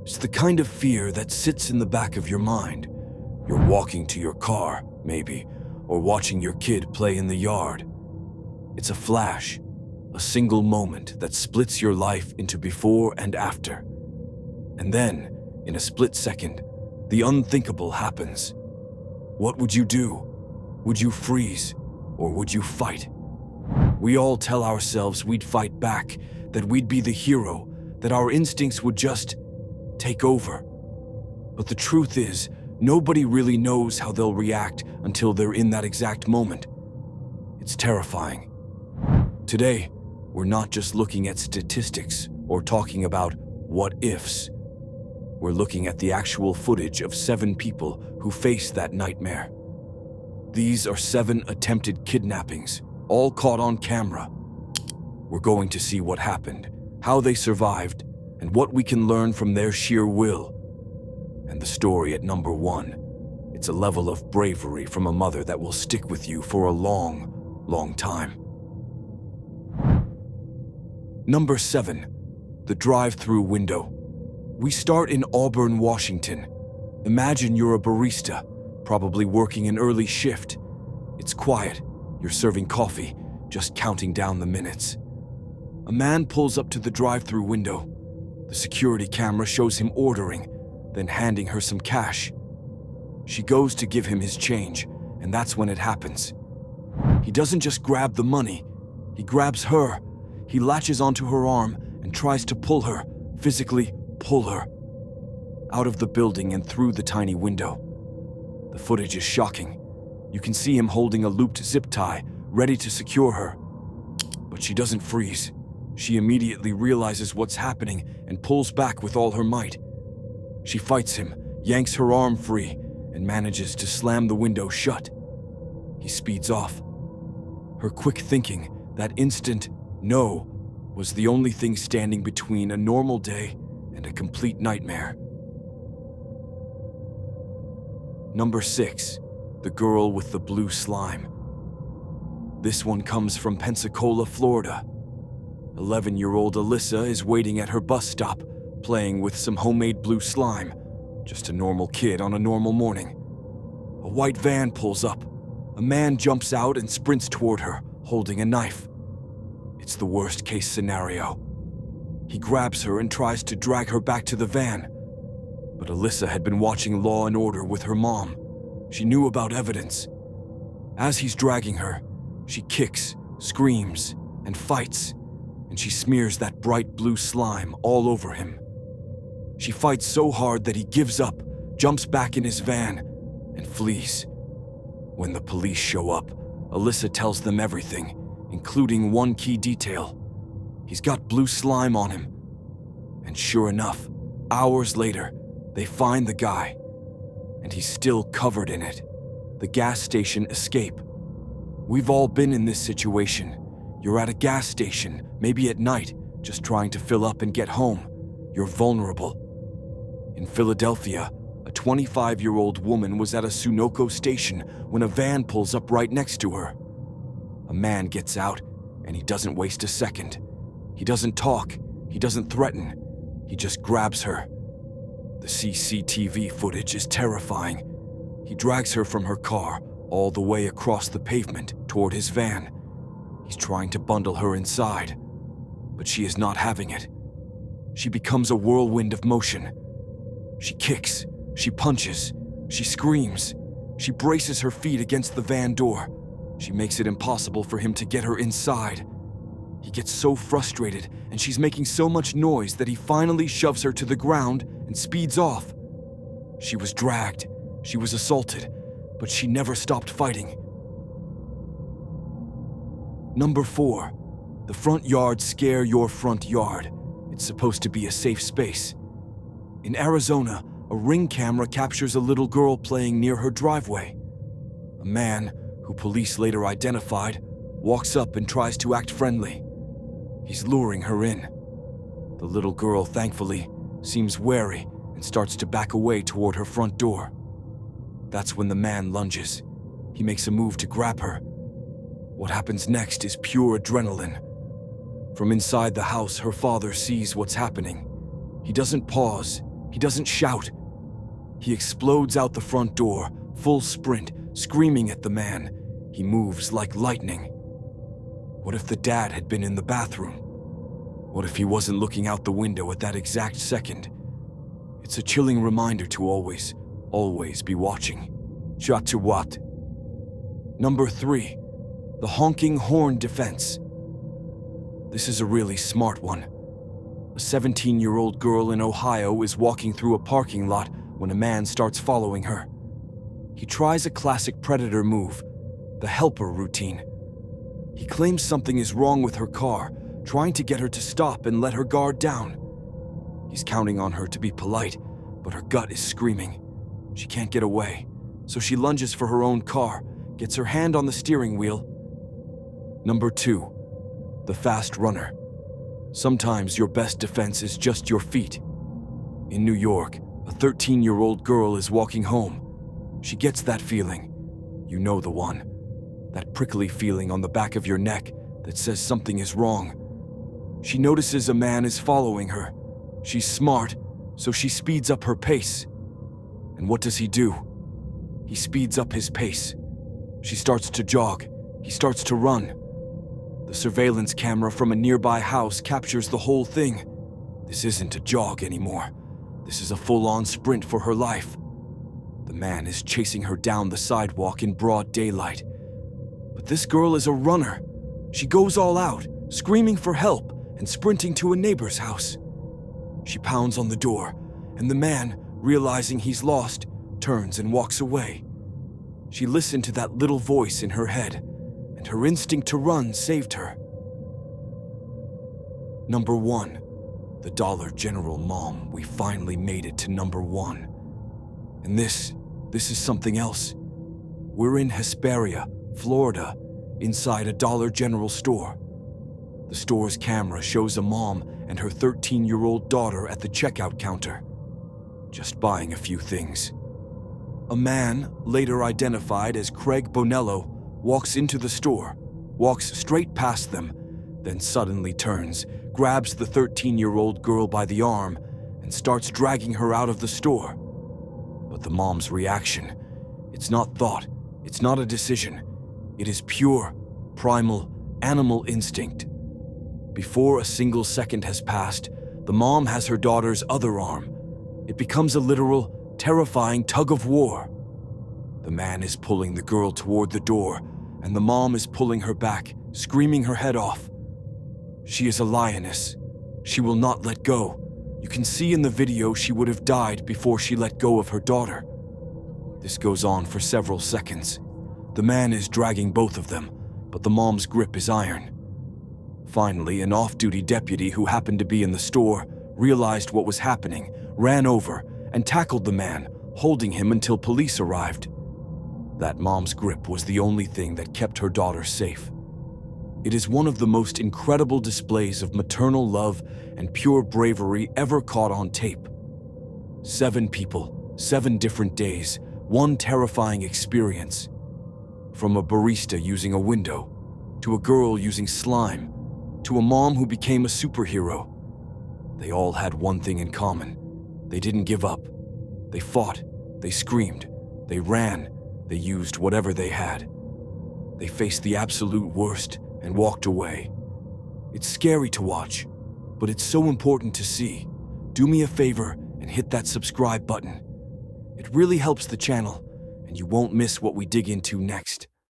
It's the kind of fear that sits in the back of your mind. You're walking to your car, maybe, or watching your kid play in the yard. It's a flash, a single moment that splits your life into before and after. And then, in a split second, the unthinkable happens. What would you do? Would you freeze, or would you fight? We all tell ourselves we'd fight back, that we'd be the hero, that our instincts would just take over. But the truth is, nobody really knows how they'll react until they're in that exact moment. It's terrifying. Today, we're not just looking at statistics or talking about what-ifs. We're looking at the actual footage of 7 people who faced that nightmare. These are 7 attempted kidnappings, all caught on camera. We're going to see what happened, how they survived, and what we can learn from their sheer will. And the story at number 1, it's a level of bravery from a mother that will stick with you for a long, long time. Number 7, the drive-through window. We start in Auburn, Washington. Imagine you're a barista, probably working an early shift. It's quiet, you're serving coffee, just counting down the minutes. A man pulls up to the drive-through window. The security camera shows him ordering, then handing her some cash. She goes to give him his change, and that's when it happens. He doesn't just grab the money, he grabs her. He latches onto her arm and tries to pull her, physically pull her, out of the building and through the tiny window. The footage is shocking. You can see him holding a looped zip tie, ready to secure her. But she doesn't freeze. She immediately realizes what's happening and pulls back with all her might. She fights him, yanks her arm free, and manages to slam the window shut. He speeds off. Her quick thinking, that instant no, was the only thing standing between a normal day and a complete nightmare. Number 6, the girl with the blue slime. This one comes from Pensacola, Florida. 11-year-old Alyssa is waiting at her bus stop, playing with some homemade blue slime. Just a normal kid on a normal morning. A white van pulls up. A man jumps out and sprints toward her, holding a knife. It's the worst-case scenario. He grabs her and tries to drag her back to the van. But Alyssa had been watching Law & Order with her mom. She knew about evidence. As he's dragging her, she kicks, screams, and fights, and she smears that bright blue slime all over him. She fights so hard that he gives up, jumps back in his van, and flees. When the police show up, Alyssa tells them everything, including one key detail. He's got blue slime on him. And sure enough, hours later, they find the guy, and he's still covered in it. The gas station escape. We've all been in this situation. You're at a gas station, maybe at night, just trying to fill up and get home. You're vulnerable. In Philadelphia, a 25-year-old woman was at a Sunoco station when a van pulls up right next to her. A man gets out, and he doesn't waste a second. He doesn't talk, he doesn't threaten, he just grabs her. The CCTV footage is terrifying. He drags her from her car all the way across the pavement toward his van. He's trying to bundle her inside, but she is not having it. She becomes a whirlwind of motion. She kicks, she punches, she screams, she braces her feet against the van door. She makes it impossible for him to get her inside. He gets so frustrated, and she's making so much noise that he finally shoves her to the ground and speeds off. She was dragged, she was assaulted, but she never stopped fighting. Number 4, the front yard scare your front yard. It's supposed to be a safe space. In Arizona, a Ring camera captures a little girl playing near her driveway. A man, who police later identified, walks up and tries to act friendly. He's luring her in. The little girl, thankfully, seems wary and starts to back away toward her front door. That's when the man lunges. He makes a move to grab her. What happens next is pure adrenaline. From inside the house, her father sees what's happening. He doesn't pause. He doesn't shout. He explodes out the front door, full sprint, screaming at the man. He moves like lightning. What if the dad had been in the bathroom? What if he wasn't looking out the window at that exact second? It's a chilling reminder to always be watching. Chatuwat. Number 3. The honking horn defense. This is a really smart one. A 17-year-old girl in Ohio is walking through a parking lot when a man starts following her. He tries a classic predator move, the helper routine. He claims something is wrong with her car, trying to get her to stop and let her guard down. He's counting on her to be polite, but her gut is screaming. She can't get away, so she lunges for her own car, gets her hand on the steering wheel. Number 2. The fast runner. Sometimes your best defense is just your feet. In New York, a 13-year-old girl is walking home. She gets that feeling. You know the one. That prickly feeling on the back of your neck that says something is wrong. She notices a man is following her. She's smart, so she speeds up her pace. And what does he do? He speeds up his pace. She starts to jog. He starts to run. The surveillance camera from a nearby house captures the whole thing. This isn't a jog anymore. This is a full-on sprint for her life. The man is chasing her down the sidewalk in broad daylight. But this girl is a runner. She goes all out, screaming for help and sprinting to a neighbor's house. She pounds on the door, and the man, realizing he's lost, turns and walks away. She listened to that little voice in her head, and her instinct to run saved her. Number 1. The Dollar General mom. We finally made it to number 1. And this is something else. We're in Hesperia, Florida, inside a Dollar General store. The store's camera shows a mom and her 13-year-old daughter at the checkout counter, just buying a few things. A man, later identified as Craig Bonello, walks into the store, walks straight past them, then suddenly turns, grabs the 13-year-old girl by the arm, and starts dragging her out of the store. But the mom's reaction, it's not thought, it's not a decision. It is pure, primal, animal instinct. Before a single second has passed, the mom has her daughter's other arm. It becomes a literal, terrifying tug of war. The man is pulling the girl toward the door, and the mom is pulling her back, screaming her head off. She is a lioness. She will not let go. You can see in the video she would have died before she let go of her daughter. This goes on for several seconds. The man is dragging both of them, but the mom's grip is iron. Finally, an off-duty deputy who happened to be in the store realized what was happening, ran over, and tackled the man, holding him until police arrived. That mom's grip was the only thing that kept her daughter safe. It is one of the most incredible displays of maternal love and pure bravery ever caught on tape. 7 people, 7 different days, one terrifying experience. From a barista using a window, to a girl using slime, to a mom who became a superhero. They all had one thing in common. They didn't give up. They fought, they screamed, they ran, they used whatever they had. They faced the absolute worst and walked away. It's scary to watch, but it's so important to see. Do me a favor and hit that subscribe button. It really helps the channel, and you won't miss what we dig into next.